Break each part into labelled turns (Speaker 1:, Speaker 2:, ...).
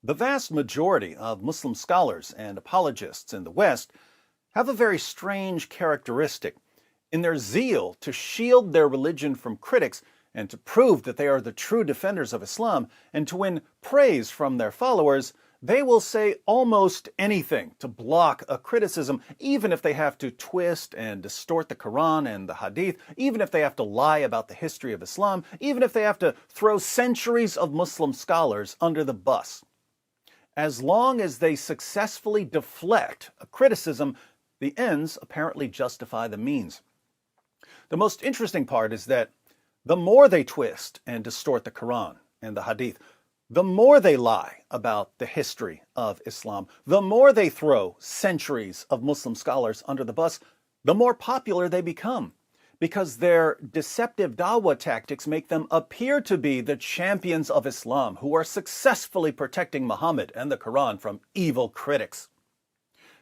Speaker 1: The vast majority of Muslim scholars and apologists in the West have a very strange characteristic. In their zeal to shield their religion from critics and to prove that they are the true defenders of Islam and to win praise from their followers, they will say almost anything to block a criticism, even if they have to twist and distort the Quran and the Hadith, even if they have to lie about the history of Islam, even if they have to throw centuries of Muslim scholars under the bus. As long as they successfully deflect a criticism, the ends apparently justify the means. The most interesting part is that the more they twist and distort the Quran and the Hadith, the more they lie about the history of Islam, the more they throw centuries of Muslim scholars under the bus, the more popular they become, because their deceptive dawah tactics make them appear to be the champions of Islam who are successfully protecting Muhammad and the Quran from evil critics.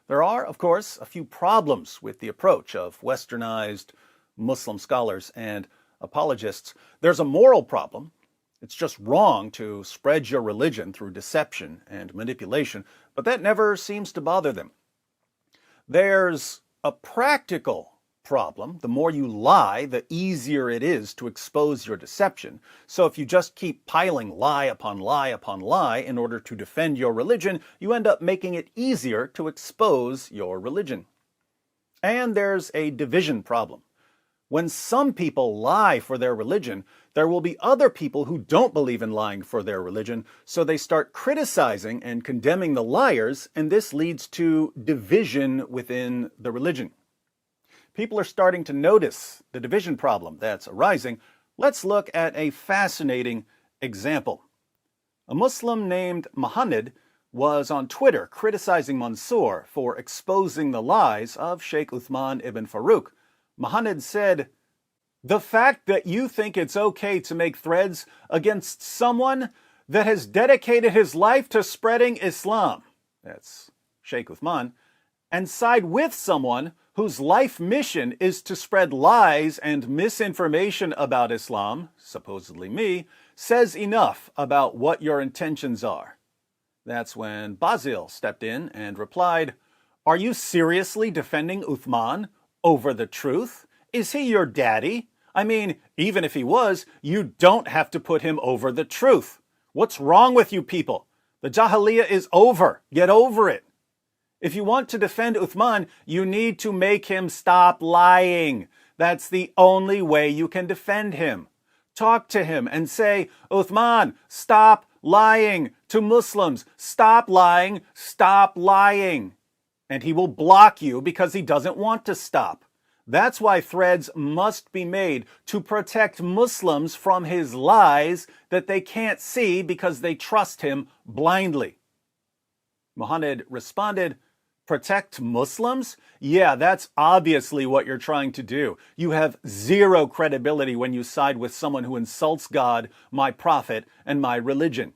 Speaker 1: There are, of course, a few problems with the approach of westernized Muslim scholars and apologists. There's a moral problem. It's just wrong to spread your religion through deception and manipulation, but that never seems to bother them. There's a practical problem. The more you lie, the easier it is to expose your deception. So if you just keep piling lie upon lie upon lie in order to defend your religion, you end up making it easier to expose your religion. And there's a division problem. When some people lie for their religion, there will be other people who don't believe in lying for their religion, so they start criticizing and condemning the liars, and this leads to division within the religion. People are starting to notice the division problem that's arising. Let's look at a fascinating example. A Muslim named Muhammad was on Twitter criticizing Mansour for exposing the lies of Sheikh Uthman ibn Farouk. Muhammad said, "The fact that you think it's okay to make threads against someone that has dedicated his life to spreading Islam," that's Sheikh Uthman, "and side with someone whose life mission is to spread lies and misinformation about Islam, supposedly me, says enough about what your intentions are." That's when Basil stepped in and replied, "Are you seriously defending Uthman over the truth? Is he your daddy? I mean, even if he was, you don't have to put him over the truth. What's wrong with you people? The Jahiliyyah is over. Get over it. If you want to defend Uthman, you need to make him stop lying. That's the only way you can defend him. Talk to him and say, 'Uthman, stop lying to Muslims. Stop lying. Stop lying.' And he will block you because he doesn't want to stop. That's why threads must be made to protect Muslims from his lies that they can't see because they trust him blindly." Muhammad responded, "Protect Muslims? Yeah, that's obviously what you're trying to do. You have zero credibility when you side with someone who insults God, my prophet, and my religion."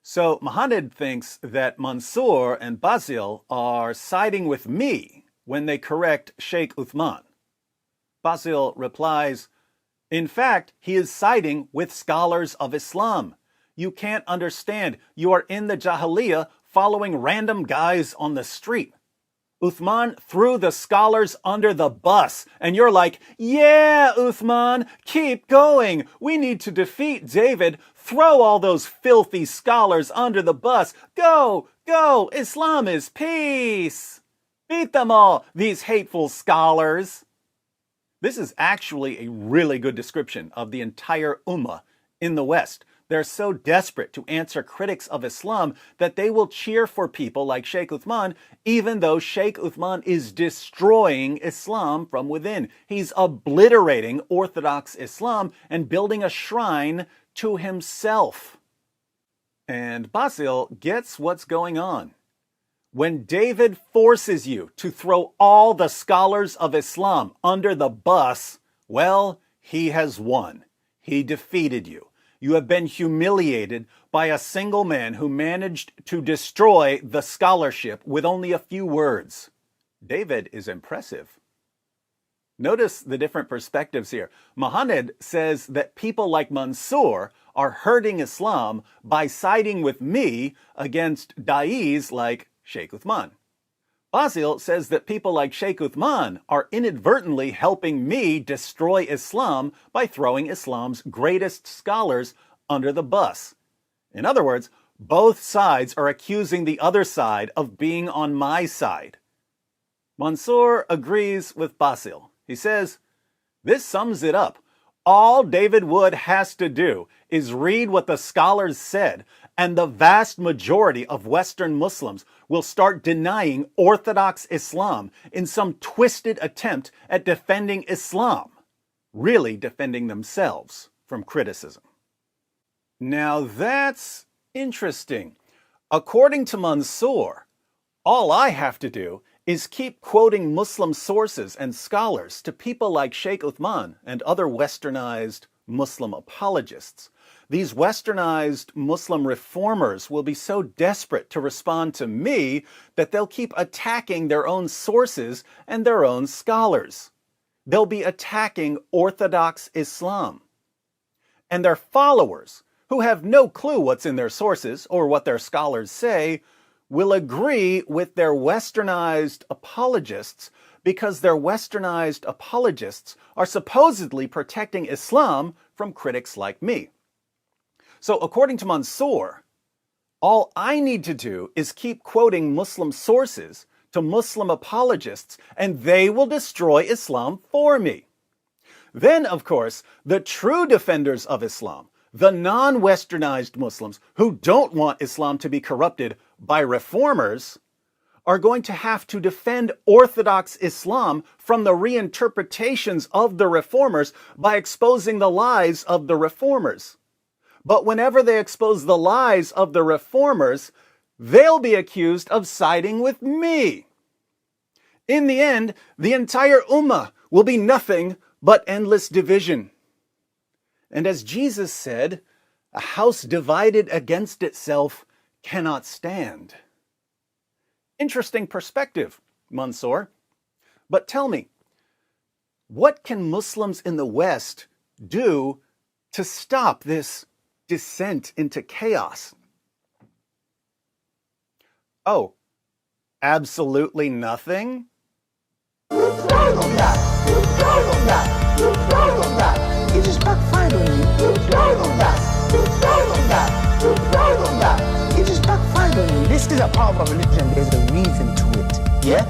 Speaker 1: So Muhammad thinks that Mansour and Basil are siding with me when they correct Sheikh Uthman. Basil replies, "In fact, he is siding with scholars of Islam. You can't understand. You are in the Jahiliyyah following random guys on the street. Uthman threw the scholars under the bus, and you're like, 'Yeah, Uthman, keep going. We need to defeat David. Throw all those filthy scholars under the bus. Go, go, Islam is peace. Beat them all, these hateful scholars.'" This is actually a really good description of the entire Ummah in the West. They're so desperate to answer critics of Islam that they will cheer for people like Sheikh Uthman, even though Sheikh Uthman is destroying Islam from within. He's obliterating Orthodox Islam and building a shrine to himself. And Basil gets what's going on. When David forces you to throw all the scholars of Islam under the bus, well, he has won. He defeated you. You have been humiliated by a single man who managed to destroy the scholarship with only a few words. David is impressive. Notice the different perspectives here. Muhammad says that people like Mansour are hurting Islam by siding with me against da'is like Sheikh Uthman. Basil says that people like Sheikh Uthman are inadvertently helping me destroy Islam by throwing Islam's greatest scholars under the bus. In other words, both sides are accusing the other side of being on my side. Mansour agrees with Basil. He says, "This sums it up. All David Wood has to do is read what the scholars said, and the vast majority of Western Muslims will start denying Orthodox Islam in some twisted attempt at defending Islam, really defending themselves from criticism." Now that's interesting. According to Mansour, all I have to do is keep quoting Muslim sources and scholars to people like Sheikh Uthman and other westernized Muslim apologists. These westernized Muslim reformers will be so desperate to respond to me that they'll keep attacking their own sources and their own scholars. They'll be attacking Orthodox Islam. And their followers, who have no clue what's in their sources or what their scholars say, will agree with their westernized apologists because their westernized apologists are supposedly protecting Islam from critics like me. So according to Mansour, all I need to do is keep quoting Muslim sources to Muslim apologists and they will destroy Islam for me. Then, of course, the true defenders of Islam, the non-westernized Muslims who don't want Islam to be corrupted by reformers, are going to have to defend Orthodox Islam from the reinterpretations of the reformers by exposing the lies of the reformers. But whenever they expose the lies of the reformers, they'll be accused of siding with me. In the end, the entire ummah will be nothing but endless division. And as Jesus said, a house divided against itself cannot stand. Interesting perspective, Mansour. But tell me, what can Muslims in the West do to stop this descent into chaos? Oh, absolutely nothing?
Speaker 2: It just backfired on you. It just backfired on you. This is a part of our religion. There's a reason to it. Yeah?